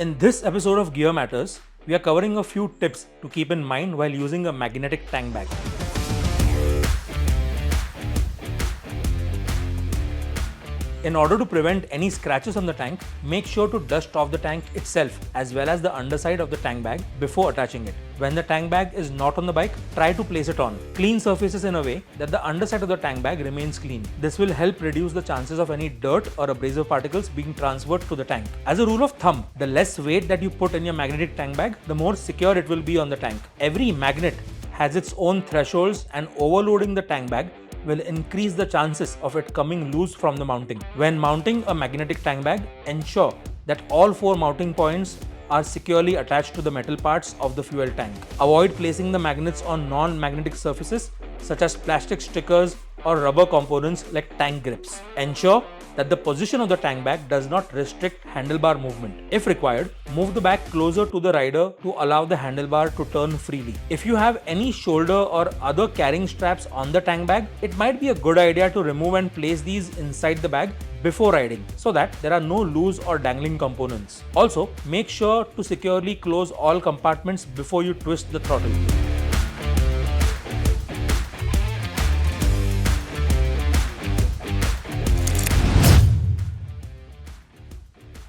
In this episode of Gear Matters, we are covering a few tips to keep in mind while using a magnetic tank bag. In order to prevent any scratches on the tank, make sure to dust off the tank itself as well as the underside of the tank bag before attaching it. When the tank bag is not on the bike, try to place it on. Clean surfaces in a way that the underside of the tank bag remains clean. This will help reduce the chances of any dirt or abrasive particles being transferred to the tank. As a rule of thumb, the less weight that you put in your magnetic tank bag, the more secure it will be on the tank. Every magnet has its own thresholds, and overloading the tank bag will increase the chances of it coming loose from the mounting. When mounting a magnetic tank bag, ensure that all 4 mounting points are securely attached to the metal parts of the fuel tank. Avoid placing the magnets on non-magnetic surfaces such as plastic stickers or rubber components like tank grips. Ensure that the position of the tank bag does not restrict handlebar movement. If required, move the bag closer to the rider to allow the handlebar to turn freely. If you have any shoulder or other carrying straps on the tank bag, it might be a good idea to remove and place these inside the bag before riding so that there are no loose or dangling components. Also, make sure to securely close all compartments before you twist the throttle.